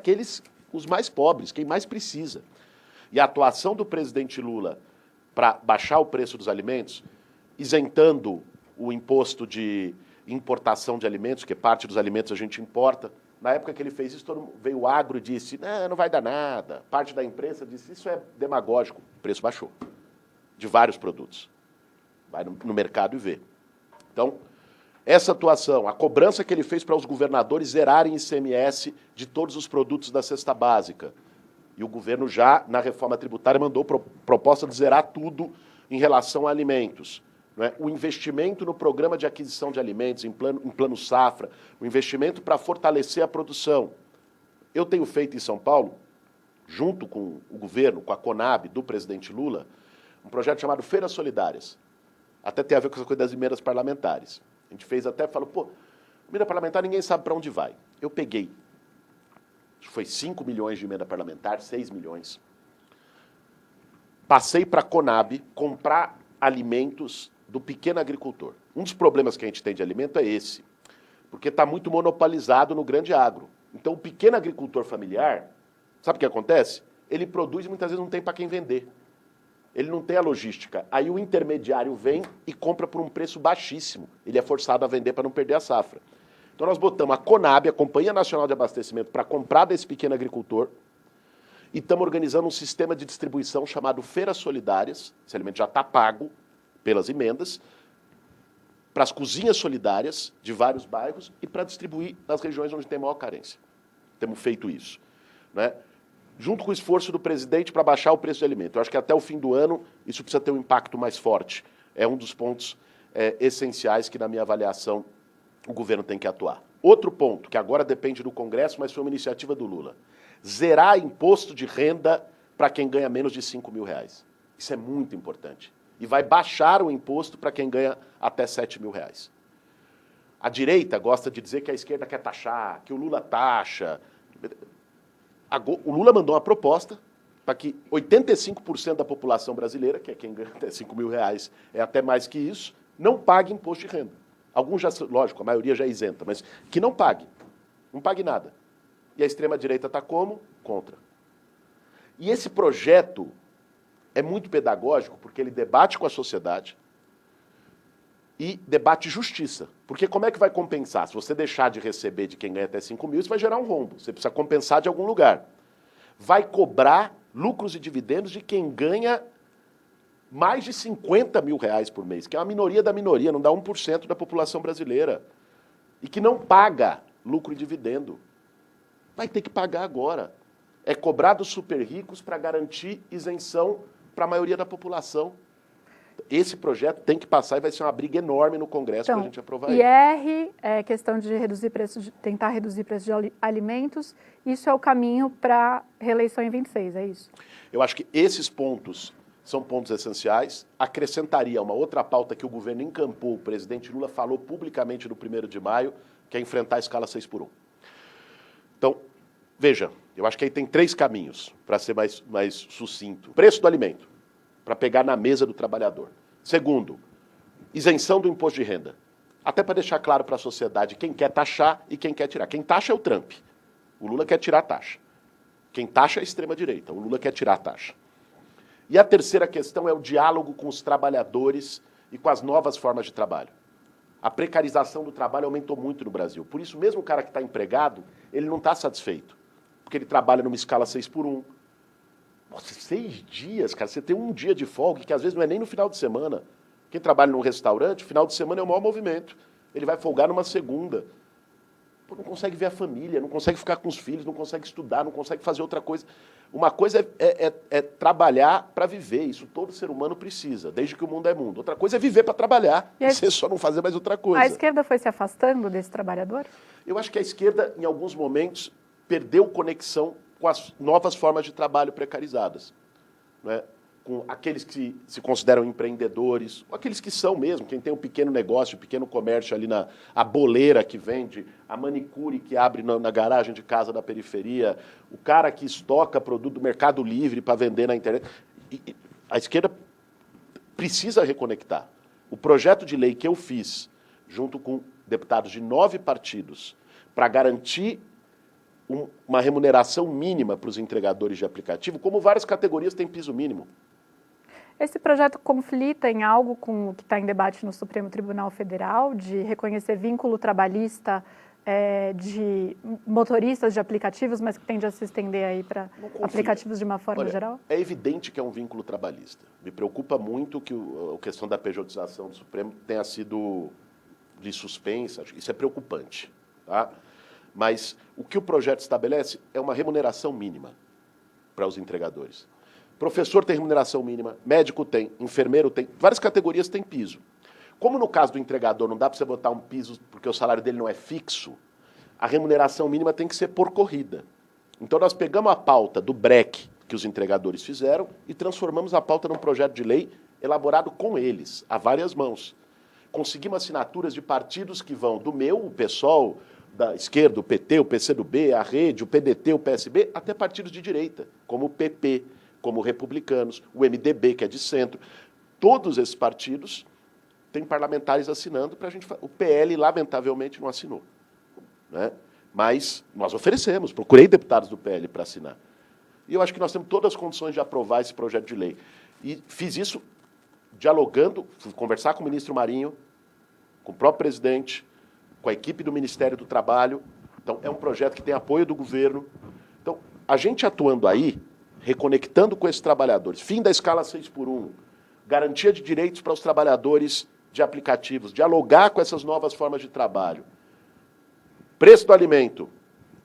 os mais pobres, quem mais precisa. E a atuação do presidente Lula para baixar o preço dos alimentos, isentando o imposto de importação de alimentos, que parte dos alimentos a gente importa, Na época que ele fez isso, veio o agro e disse, não vai dar nada. Parte da imprensa disse, isso é demagógico. O preço baixou, de vários produtos. Vai no mercado e vê. Então, essa atuação, a cobrança que ele fez para os governadores zerarem ICMS de todos os produtos da cesta básica. E o governo já, na reforma tributária, mandou proposta de zerar tudo em relação a alimentos. Né? O investimento no programa de aquisição de alimentos, em plano safra, o investimento para fortalecer a produção. Eu tenho feito em São Paulo, junto com o governo, com a Conab, do presidente Lula, um projeto chamado Feiras Solidárias. Até tem a ver com essa coisa das emendas parlamentares. A gente fez até, falou, pô, emenda parlamentar ninguém sabe para onde vai. Eu peguei, acho que foi 5 milhões de emenda parlamentar, 6 milhões. Passei para a Conab comprar alimentos do pequeno agricultor. Um dos problemas que a gente tem de alimento é esse, porque está muito monopolizado no grande agro. Então, o pequeno agricultor familiar, sabe o que acontece? Ele produz e muitas vezes não tem para quem vender. Ele não tem a logística. Aí o intermediário vem e compra por um preço baixíssimo. Ele é forçado a vender para não perder a safra. Então nós botamos a Conab, a Companhia Nacional de Abastecimento, para comprar desse pequeno agricultor e estamos organizando um sistema de distribuição chamado Feiras Solidárias. Esse alimento já está pago pelas emendas, para as cozinhas solidárias de vários bairros e para distribuir nas regiões onde tem maior carência. Temos feito isso, né? Junto com o esforço do presidente para baixar o preço de alimento. Eu acho que até o fim do ano isso precisa ter um impacto mais forte. É um dos pontos essenciais que, na minha avaliação, o governo tem que atuar. Outro ponto, que agora depende do Congresso, mas foi uma iniciativa do Lula. Zerar imposto de renda para quem ganha menos de 5 mil reais. Isso é muito importante. E vai baixar o imposto para quem ganha até 7 mil reais. A direita gosta de dizer que a esquerda quer taxar, que o Lula taxa. O Lula mandou uma proposta para que 85% da população brasileira, que é quem ganha até 5 mil reais, é até mais que isso, não pague imposto de renda. Alguns já, lógico, a maioria já é isenta, mas que não pague. Não pague nada. E a extrema-direita está como? Contra. E esse projeto é muito pedagógico porque ele debate com a sociedade e debate justiça. Porque como é que vai compensar? Se você deixar de receber de quem ganha até 5 mil, isso vai gerar um rombo. Você precisa compensar de algum lugar. Vai cobrar lucros e dividendos de quem ganha mais de 50 mil reais por mês, que é uma minoria da minoria, não dá 1% da população brasileira. E que não paga lucro e dividendo. Vai ter que pagar agora. É cobrar dos super ricos para garantir isenção para a maioria da população. Esse projeto tem que passar e vai ser uma briga enorme no Congresso para a gente aprovar ele. IR, questão de reduzir preço, tentar reduzir preço de alimentos, isso é o caminho para a reeleição em 26, é isso? Eu acho que esses pontos são pontos essenciais. Acrescentaria uma outra pauta que o governo encampou, o presidente Lula falou publicamente no 1º de maio, que é enfrentar a escala 6x1. Então, veja, eu acho que aí tem 3 caminhos, para ser mais sucinto. Preço do alimento, para pegar na mesa do trabalhador. Segundo, isenção do imposto de renda. Até para deixar claro para a sociedade quem quer taxar e quem quer tirar. Quem taxa é o Trump. O Lula quer tirar a taxa. Quem taxa é a extrema-direita. O Lula quer tirar a taxa. E a terceira questão é o diálogo com os trabalhadores e com as novas formas de trabalho. A precarização do trabalho aumentou muito no Brasil. Por isso, mesmo o cara que está empregado, ele não está satisfeito. Porque ele trabalha numa escala 6x1. Nossa, 6 dias, cara. Você tem um dia de folga, que às vezes não é nem no final de semana. Quem trabalha num restaurante, final de semana é o maior movimento. Ele vai folgar numa segunda. Pô, não consegue ver a família, não consegue ficar com os filhos, não consegue estudar, não consegue fazer outra coisa. Uma coisa é trabalhar para viver. Isso todo ser humano precisa, desde que o mundo é mundo. Outra coisa é viver para trabalhar. Você só não fazer mais outra coisa. A esquerda foi se afastando desse trabalhador? Eu acho que a esquerda, em alguns momentos, perdeu conexão com as novas formas de trabalho precarizadas, né? Com aqueles que se consideram empreendedores, ou aqueles que são mesmo, quem tem um pequeno negócio, um pequeno comércio ali a boleira que vende, a manicure que abre na garagem de casa da periferia, o cara que estoca produto do Mercado Livre para vender na internet. E a esquerda precisa reconectar. O projeto de lei que eu fiz, junto com deputados de 9 partidos, para garantir uma remuneração mínima para os entregadores de aplicativo, como várias categorias têm piso mínimo. Esse projeto conflita em algo com o que está em debate no Supremo Tribunal Federal, de reconhecer vínculo trabalhista de motoristas de aplicativos, mas que tende a se estender aí para aplicativos de uma forma geral? É evidente que é um vínculo trabalhista. Me preocupa muito que a questão da pejotização do Supremo tenha sido de suspensa. Isso é preocupante. Tá? Mas o que o projeto estabelece é uma remuneração mínima para os entregadores. Professor tem remuneração mínima, médico tem, enfermeiro tem, várias categorias têm piso. Como no caso do entregador não dá para você botar um piso porque o salário dele não é fixo, a remuneração mínima tem que ser por corrida. Então nós pegamos a pauta do BREC que os entregadores fizeram e transformamos a pauta num projeto de lei elaborado com eles, a várias mãos. Conseguimos assinaturas de partidos que vão do meu, o PSOL, da esquerda, o PT, o PCdoB, a Rede, o PDT, o PSB, até partidos de direita, como o PP, como Republicanos, o MDB, que é de centro. Todos esses partidos têm parlamentares assinando para a gente... O PL, lamentavelmente, não assinou. Né? Mas nós oferecemos, procurei deputados do PL para assinar. E eu acho que nós temos todas as condições de aprovar esse projeto de lei. E fiz isso dialogando, fui conversar com o ministro Marinho, com o próprio presidente, com a equipe do Ministério do Trabalho. Então, é um projeto que tem apoio do governo. Então, a gente atuando aí, reconectando com esses trabalhadores, fim da escala 6x1, garantia de direitos para os trabalhadores de aplicativos, dialogar com essas novas formas de trabalho, preço do alimento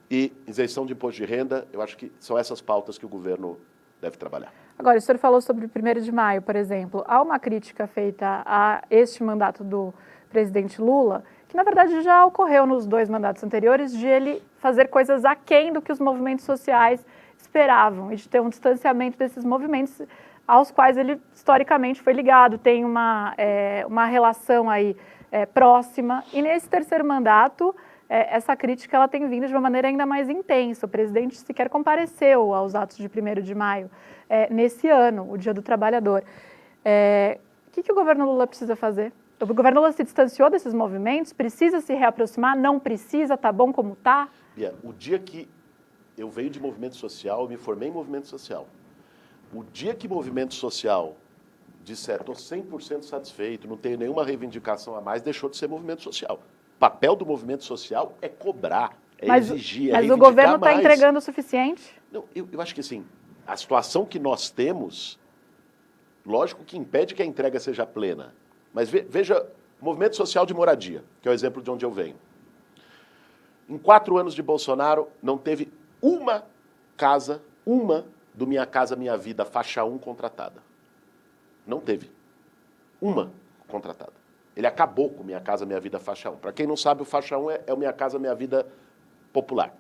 e isenção de imposto de renda, eu acho que são essas pautas que o governo deve trabalhar. Agora, o senhor falou sobre o 1º de maio, por exemplo. Há uma crítica feita a este mandato do presidente Lula, que na verdade já ocorreu nos 2 mandatos anteriores, de ele fazer coisas aquém do que os movimentos sociais esperavam e de ter um distanciamento desses movimentos aos quais ele historicamente foi ligado, tem uma relação aí próxima. E nesse 3º mandato, essa crítica ela tem vindo de uma maneira ainda mais intensa. O presidente sequer compareceu aos atos de 1º de maio nesse ano, o Dia do Trabalhador. O que o governo Lula precisa fazer? O governo Lula se distanciou desses movimentos? Precisa se reaproximar? Não precisa? Tá bom como tá? Bia, o dia que eu venho de movimento social, eu me formei em movimento social. O dia que movimento social disser, estou 100% satisfeito, não tenho nenhuma reivindicação a mais, deixou de ser movimento social. O papel do movimento social é cobrar, exigir, mas o governo está entregando o suficiente? Não, eu acho que assim, a situação que nós temos, lógico que impede que a entrega seja plena. Mas veja, o movimento social de moradia, que é o exemplo de onde eu venho. Em 4 anos de Bolsonaro, não teve uma casa, do Minha Casa Minha Vida faixa 1 contratada. Não teve. Uma contratada. Ele acabou com Minha Casa Minha Vida faixa 1. Para quem não sabe, o faixa 1 é o Minha Casa Minha Vida popular.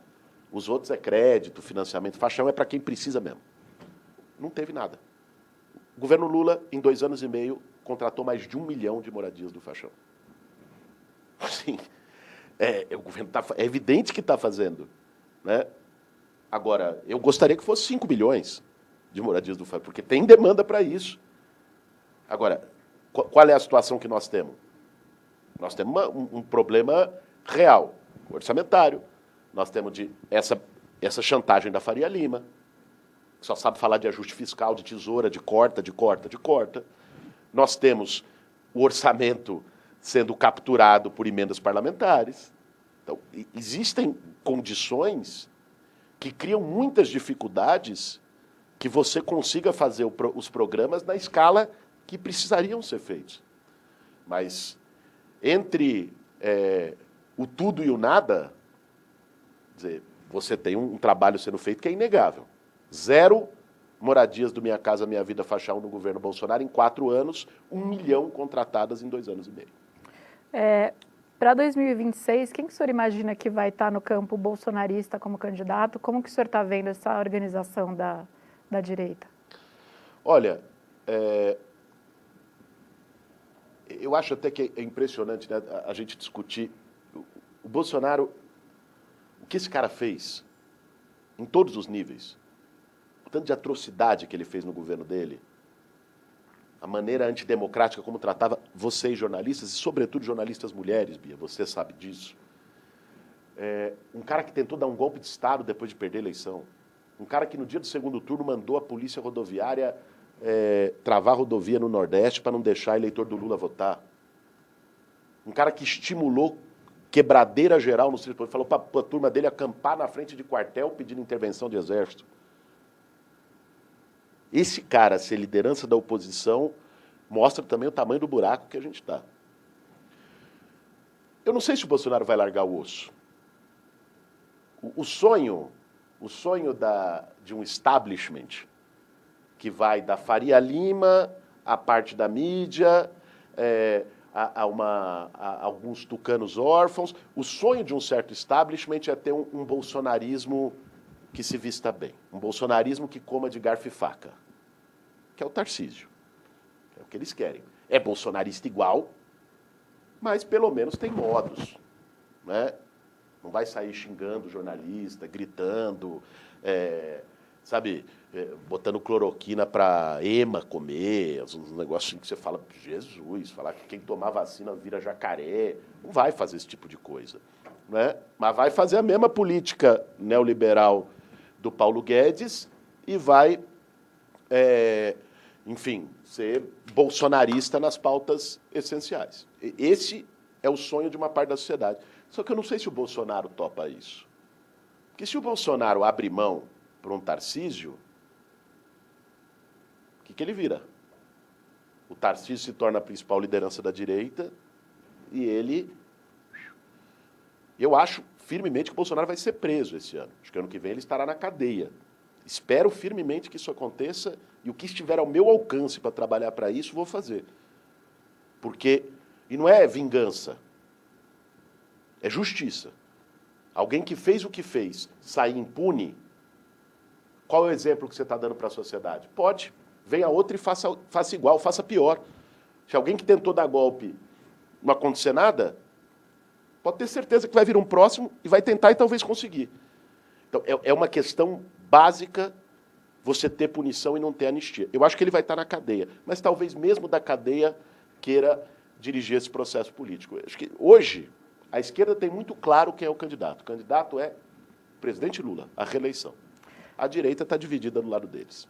Os outros é crédito, financiamento. Faixa 1 é para quem precisa mesmo. Não teve nada. O governo Lula, em 2 anos e meio, contratou mais de 1 milhão de moradias do faixa 1. Assim, o governo é evidente que está fazendo. Né? Agora, eu gostaria que fosse 5 milhões de moradias do faixa 1, porque tem demanda para isso. Agora, qual é a situação que nós temos? Nós temos um problema real, orçamentário. Nós temos essa chantagem da Faria Lima, que só sabe falar de ajuste fiscal, de tesoura, de corta. Nós temos o orçamento sendo capturado por emendas parlamentares. Então, existem condições que criam muitas dificuldades que você consiga fazer os programas na escala que precisariam ser feitos. Mas entre o tudo e o nada, dizer, você tem um trabalho sendo feito que é inegável. 0 moradias do Minha Casa Minha Vida faixa 1 no governo Bolsonaro em 4 anos, 1 milhão contratadas em 2 anos e meio. Para 2026, quem que o senhor imagina que vai estar no campo bolsonarista como candidato? Como que o senhor está vendo essa organização da direita? Olha, eu acho até que é impressionante, né, a gente discutir. O Bolsonaro, o que esse cara fez, em todos os níveis, o tanto de atrocidade que ele fez no governo dele, a maneira antidemocrática como tratava vocês, jornalistas, e sobretudo jornalistas mulheres, Bia, você sabe disso. Um cara que tentou dar um golpe de Estado depois de perder a eleição. Um cara que no dia do 2º turno mandou a polícia rodoviária travar a rodovia no Nordeste para não deixar o eleitor do Lula votar. Um cara que estimulou quebradeira geral no centro, falou para a turma dele acampar na frente de quartel pedindo intervenção de exército. Esse cara ser liderança da oposição mostra também o tamanho do buraco que a gente está. Eu não sei se o Bolsonaro vai largar o osso. O sonho de um establishment que vai da Faria Lima à parte da mídia, a alguns tucanos órfãos, o sonho de um certo establishment é ter um bolsonarismo que se vista bem, um bolsonarismo que coma de garfo e faca, que é o Tarcísio. É o que eles querem. É bolsonarista igual, mas pelo menos tem modos, né? Não vai sair xingando o jornalista, gritando, botando cloroquina para ema comer, uns negócios que você fala, Jesus, falar que quem tomar vacina vira jacaré. Não vai fazer esse tipo de coisa, né? Mas vai fazer a mesma política neoliberal do Paulo Guedes e vai, enfim, ser bolsonarista nas pautas essenciais. Esse é o sonho de uma parte da sociedade. Só que eu não sei se o Bolsonaro topa isso. Porque se o Bolsonaro abre mão para um Tarcísio, o que ele vira? O Tarcísio se torna a principal liderança da direita e ele... Eu acho firmemente que o Bolsonaro vai ser preso esse ano. Acho que ano que vem ele estará na cadeia. Espero firmemente que isso aconteça e o que estiver ao meu alcance para trabalhar para isso, vou fazer. Porque... E não é vingança. É justiça. Alguém que fez o que fez sair impune, qual é o exemplo que você está dando para a sociedade? Pode. Venha outra e faça igual, faça pior. Se alguém que tentou dar golpe não acontecer nada, pode ter certeza que vai vir um próximo e vai tentar e talvez conseguir. Então, é uma questão básica você ter punição e não ter anistia. Eu acho que ele vai estar na cadeia, mas talvez mesmo da cadeia queira dirigir esse processo político. Eu acho que hoje a esquerda tem muito claro quem é o candidato. O candidato é o presidente Lula, a reeleição. A direita está dividida do lado deles.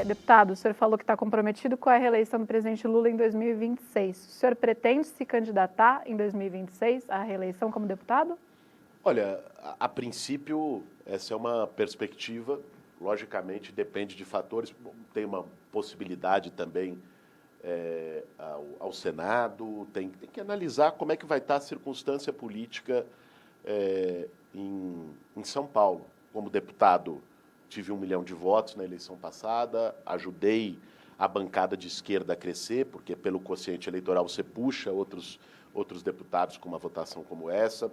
Deputado, o senhor falou que está comprometido com a reeleição do presidente Lula em 2026. O senhor pretende se candidatar em 2026 à reeleição como deputado? Olha, a princípio, essa é uma perspectiva. Logicamente, depende de fatores. Tem uma possibilidade também ao Senado. Tem que analisar como é que vai estar a circunstância política em São Paulo. Como deputado, tive 1 milhão de votos na eleição passada, ajudei a bancada de esquerda a crescer, porque pelo quociente eleitoral você puxa outros deputados com uma votação como essa.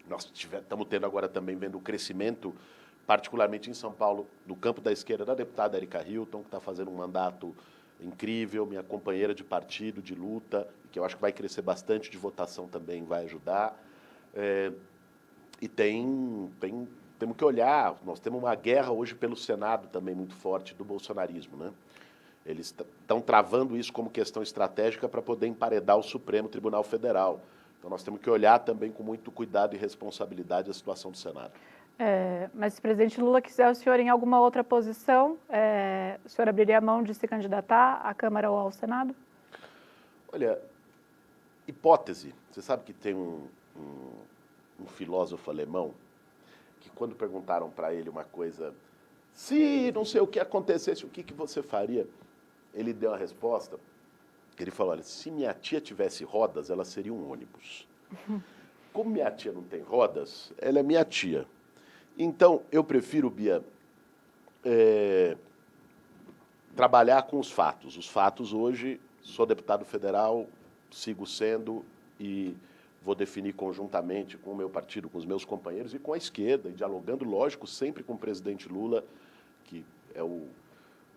Nós estamos tendo agora também vendo o crescimento, particularmente em São Paulo, do campo da esquerda, da deputada Erika Hilton, que está fazendo um mandato incrível, minha companheira de partido, de luta, que eu acho que vai crescer bastante de votação também, vai ajudar. E temos que olhar, nós temos uma guerra hoje pelo Senado também muito forte do bolsonarismo, né? Eles estão travando isso como questão estratégica para poder emparedar o Supremo Tribunal Federal. Então nós temos que olhar também com muito cuidado e responsabilidade a situação do Senado. Mas se o presidente Lula quiser o senhor em alguma outra posição, o senhor abriria a mão de se candidatar à Câmara ou ao Senado? Olha, hipótese. Você sabe que tem um filósofo alemão que quando perguntaram para ele uma coisa, se não sei o que acontecesse, o que você faria? Ele deu a resposta, ele falou, olha, se minha tia tivesse rodas, ela seria um ônibus. Como minha tia não tem rodas, ela é minha tia. Então, eu prefiro, Bia, trabalhar com os fatos. Os fatos hoje, sou deputado federal, sigo sendo e vou definir conjuntamente com o meu partido, com os meus companheiros e com a esquerda, e dialogando, lógico, sempre com o presidente Lula, que é o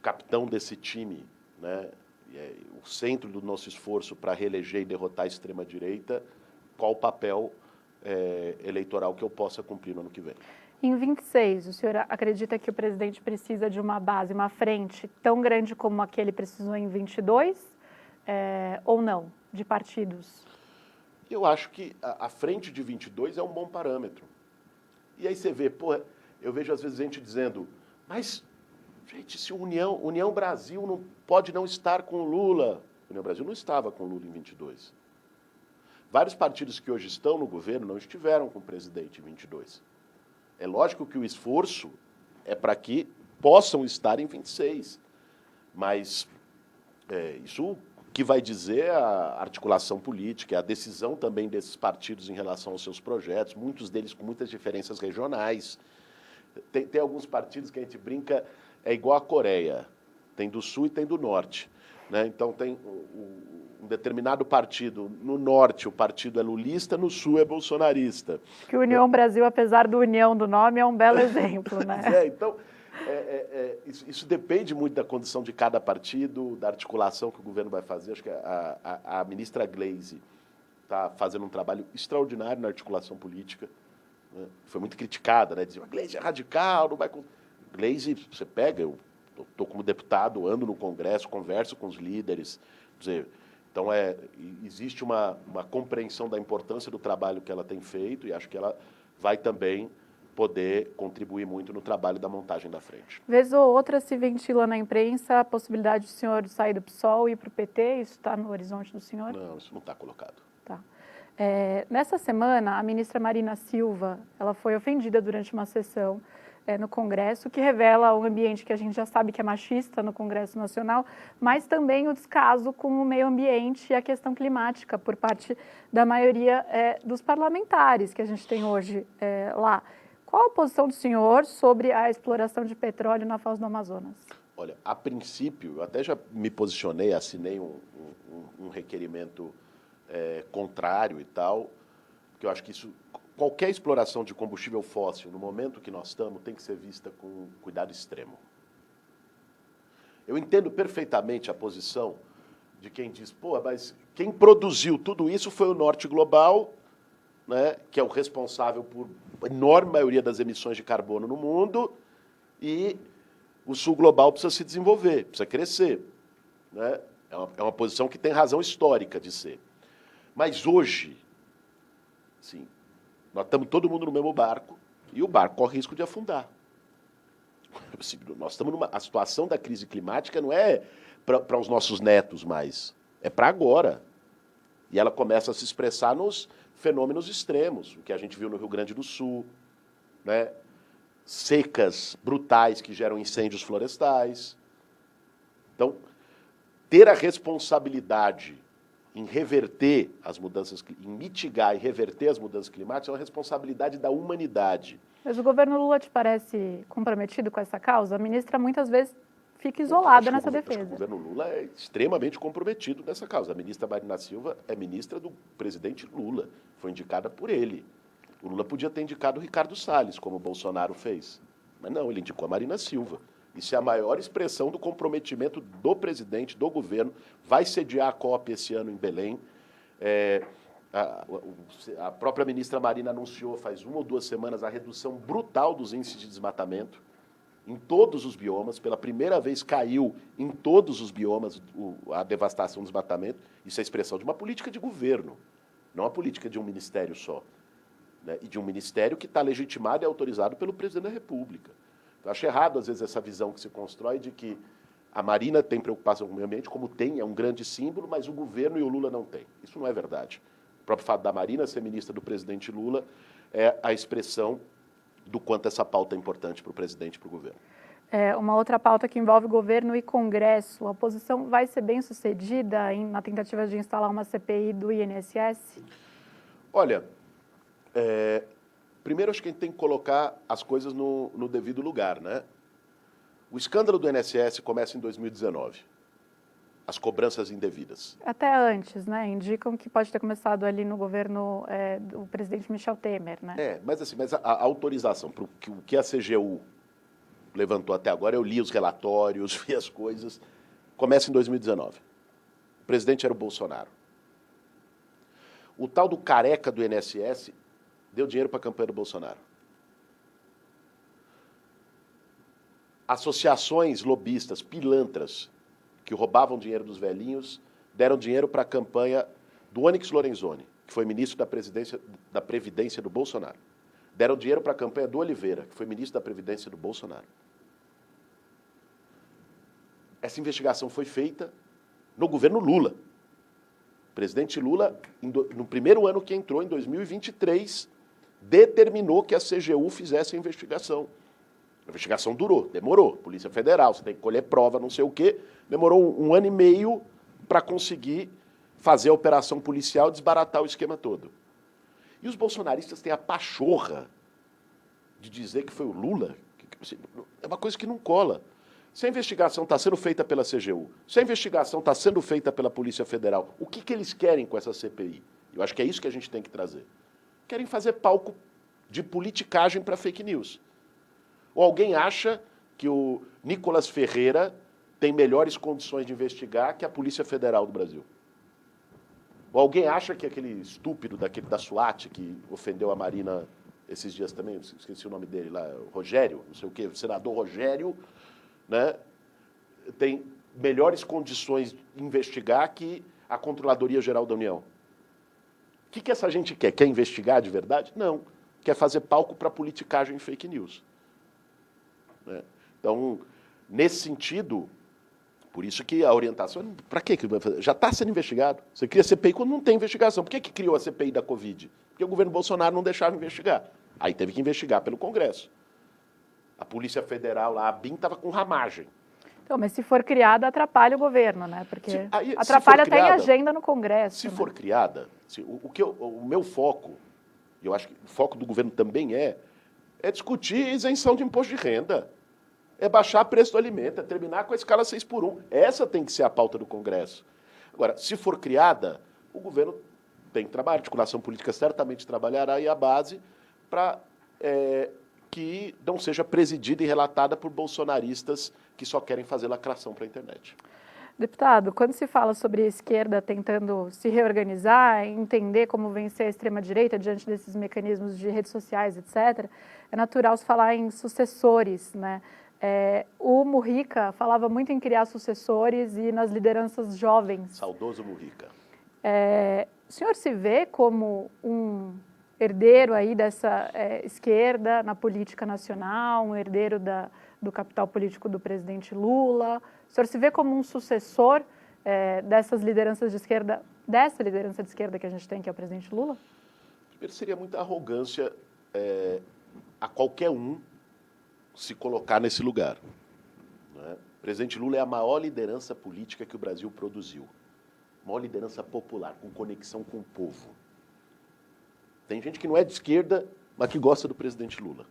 capitão desse time, né? O centro do nosso esforço para reeleger e derrotar a extrema-direita, qual o papel eleitoral que eu possa cumprir no ano que vem. Em 26, o senhor acredita que o presidente precisa de uma base, uma frente tão grande como a que ele precisou em 22, ou não, de partidos? Eu acho que a frente de 22 é um bom parâmetro. E aí você vê, eu vejo às vezes gente dizendo, mas, gente, se União Brasil não pode não estar com o Lula. União Brasil não estava com o Lula em 22. Vários partidos que hoje estão no governo não estiveram com o presidente em 22. É lógico que o esforço é para que possam estar em 26. Mas isso que vai dizer a articulação política, a decisão também desses partidos em relação aos seus projetos, muitos deles com muitas diferenças regionais. Tem alguns partidos que a gente brinca, é igual a Coreia, tem do Sul e tem do Norte. Né? Então, tem um determinado partido, no Norte o partido é lulista, no Sul é bolsonarista. Que o União Brasil, apesar do União do nome, é um belo exemplo, né? Então, isso depende muito da condição de cada partido, da articulação que o governo vai fazer. Acho que a ministra Gleisi está fazendo um trabalho extraordinário na articulação política. Né? Foi muito criticada, né? Dizia, a Gleisi é radical, não vai... Gleisi, você pega, eu estou como deputado, ando no Congresso, converso com os líderes. Dizer, então, existe uma compreensão da importância do trabalho que ela tem feito e acho que ela vai também poder contribuir muito no trabalho da montagem da frente. Vez ou outra se ventila na imprensa a possibilidade do senhor sair do PSOL e ir para o PT, isso está no horizonte do senhor? Não, isso não está colocado. Tá. Nessa semana, a ministra Marina Silva, ela foi ofendida durante uma sessão no Congresso, que revela um ambiente que a gente já sabe que é machista no Congresso Nacional, mas também o descaso com o meio ambiente e a questão climática por parte da maioria dos parlamentares que a gente tem hoje lá. Qual a posição do senhor sobre a exploração de petróleo na Foz do Amazonas? Olha, a princípio, eu até já me posicionei, assinei um requerimento contrário e tal, porque eu acho que qualquer exploração de combustível fóssil, no momento que nós estamos, tem que ser vista com cuidado extremo. Eu entendo perfeitamente a posição de quem diz, pô, mas quem produziu tudo isso foi o Norte Global, né, que é o responsável por a enorme maioria das emissões de carbono no mundo, e o Sul Global precisa se desenvolver, precisa crescer. Né? É uma posição que tem razão histórica de ser. Mas hoje, sim, nós estamos todo mundo no mesmo barco, e o barco corre risco de afundar. Nós estamos a situação da crise climática não é para os nossos netos mais, é para agora. E ela começa a se expressar nos fenômenos extremos, o que a gente viu no Rio Grande do Sul, né? Secas brutais que geram incêndios florestais. Então, ter a responsabilidade em reverter as mudanças, em mitigar e reverter as mudanças climáticas é uma responsabilidade da humanidade. Mas o governo Lula te parece comprometido com essa causa? A ministra muitas vezes fica isolada nessa defesa. Acho que o governo Lula é extremamente comprometido nessa causa. A ministra Marina Silva é ministra do presidente Lula, foi indicada por ele. O Lula podia ter indicado o Ricardo Salles, como o Bolsonaro fez. Mas não, ele indicou a Marina Silva. Isso é a maior expressão do comprometimento do presidente, do governo. Vai sediar a COP esse ano em Belém. A própria ministra Marina anunciou faz 1 ou 2 semanas a redução brutal dos índices de desmatamento em todos os biomas. Pela primeira vez caiu em todos os biomas a devastação do desmatamento. Isso é a expressão de uma política de governo, não a política de um ministério só. Né? E de um ministério que está legitimado e autorizado pelo presidente da República. Eu acho errado, às vezes, essa visão que se constrói de que a Marina tem preocupação com o meio ambiente, como tem, é um grande símbolo, mas o governo e o Lula não têm. Isso não é verdade. O próprio fato da Marina ser ministra do presidente Lula é a expressão do quanto essa pauta é importante para o presidente e para o governo. Uma outra pauta que envolve governo e Congresso. A oposição vai ser bem sucedida na tentativa de instalar uma CPI do INSS? Olha, primeiro acho que a gente tem que colocar as coisas no devido lugar, né? O escândalo do INSS começa em 2019. As cobranças indevidas. Até antes, né? Indicam que pode ter começado ali no governo do presidente Michel Temer, né? Mas a autorização para o que a CGU levantou até agora, eu li os relatórios, vi as coisas, começa em 2019. O presidente era o Bolsonaro. O tal do careca do INSS deu dinheiro para a campanha do Bolsonaro. Associações lobistas, pilantras, que roubavam dinheiro dos velhinhos, deram dinheiro para a campanha do Onyx Lorenzoni, que foi ministro da Previdência do Bolsonaro. Deram dinheiro para a campanha do Oliveira, que foi ministro da Previdência do Bolsonaro. Essa investigação foi feita no governo Lula. presidente Lula, no primeiro ano que entrou, em 2023, determinou que a CGU fizesse a investigação. A investigação demorou. Polícia Federal, você tem que colher prova, não sei o quê. Demorou um ano e meio para conseguir fazer a operação policial e desbaratar o esquema todo. E os bolsonaristas têm a pachorra de dizer que foi o Lula. É uma coisa que não cola. Se a investigação está sendo feita pela CGU, se a investigação está sendo feita pela Polícia Federal, o que eles querem com essa CPI? Eu acho que é isso que a gente tem que trazer. Querem fazer palco de politicagem para fake news. Ou alguém acha que o Nicolas Ferreira tem melhores condições de investigar que a Polícia Federal do Brasil. Ou alguém acha que aquele estúpido da SWAT que ofendeu a Marina esses dias também, esqueci o nome dele lá, Rogério, não sei o quê, o senador Rogério, né, tem melhores condições de investigar que a Controladoria Geral da União. O que essa gente quer? Quer investigar de verdade? Não. Quer fazer palco para politicagem e fake news. Né? Então, nesse sentido, por isso que a orientação... Para quê? Já está sendo investigado. Você cria CPI quando não tem investigação. Por que criou a CPI da Covid? Porque o governo Bolsonaro não deixava investigar. Aí teve que investigar pelo Congresso. A Polícia Federal, lá, a BIM, estava com ramagem. Então, mas se for criada, atrapalha o governo, né? Porque atrapalha até em agenda no Congresso. Se for criada, o meu foco, e eu acho que o foco do governo também é discutir isenção de imposto de renda, é baixar o preço do alimento, é terminar com a escala 6x1. Essa tem que ser a pauta do Congresso. Agora, se for criada, o governo tem que trabalhar, a articulação política certamente trabalhará aí a base para que não seja presidida e relatada por bolsonaristas que só querem fazer lacração para a internet. Deputado, quando se fala sobre a esquerda tentando se reorganizar, entender como vencer a extrema-direita diante desses mecanismos de redes sociais, etc., é natural se falar em sucessores, né? O Mujica falava muito em criar sucessores e nas lideranças jovens. Saudoso Mujica. O senhor se vê como um herdeiro aí dessa esquerda na política nacional, um herdeiro do capital político do presidente Lula? O senhor se vê como um sucessor dessas lideranças de esquerda, dessa liderança de esquerda que a gente tem, que é o presidente Lula? Primeiro, seria muita arrogância a qualquer um se colocar nesse lugar. Né? O presidente Lula é a maior liderança política que o Brasil produziu. Maior liderança popular, com conexão com o povo. Tem gente que não é de esquerda, mas que gosta do presidente Lula.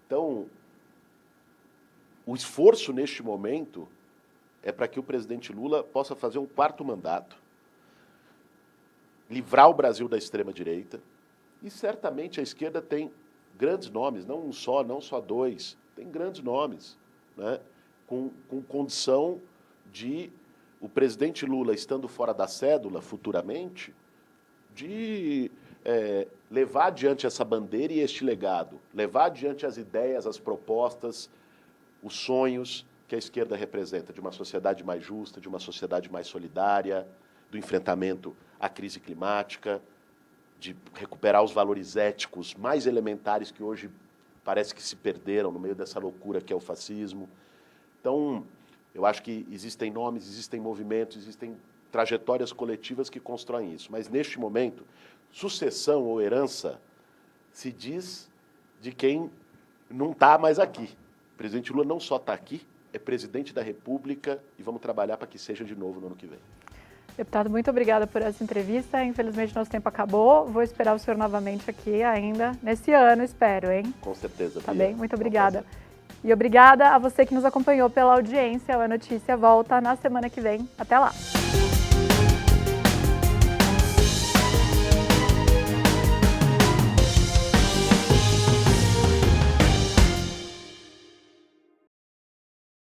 Então, o esforço neste momento é para que o presidente Lula possa fazer um 4º mandato, livrar o Brasil da extrema-direita, e certamente a esquerda tem grandes nomes, não um só, não só 2, tem grandes nomes, né? com condição de o presidente Lula, estando fora da cédula futuramente, de levar adiante essa bandeira e este legado, levar adiante as ideias, as propostas, os sonhos que a esquerda representa, de uma sociedade mais justa, de uma sociedade mais solidária, do enfrentamento à crise climática, de recuperar os valores éticos mais elementares que hoje parece que se perderam no meio dessa loucura que é o fascismo. Então, eu acho que existem nomes, existem movimentos, existem trajetórias coletivas que constroem isso. Mas, neste momento, sucessão ou herança se diz de quem não está mais aqui. O presidente Lula não só está aqui, é presidente da República e vamos trabalhar para que seja de novo no ano que vem. Deputado, muito obrigada por essa entrevista. Infelizmente, nosso tempo acabou. Vou esperar o senhor novamente aqui ainda nesse ano, espero, hein? Com certeza, Tá bem? Muito obrigada. E obrigada a você que nos acompanhou pela audiência. A Notícia volta na semana que vem. Até lá!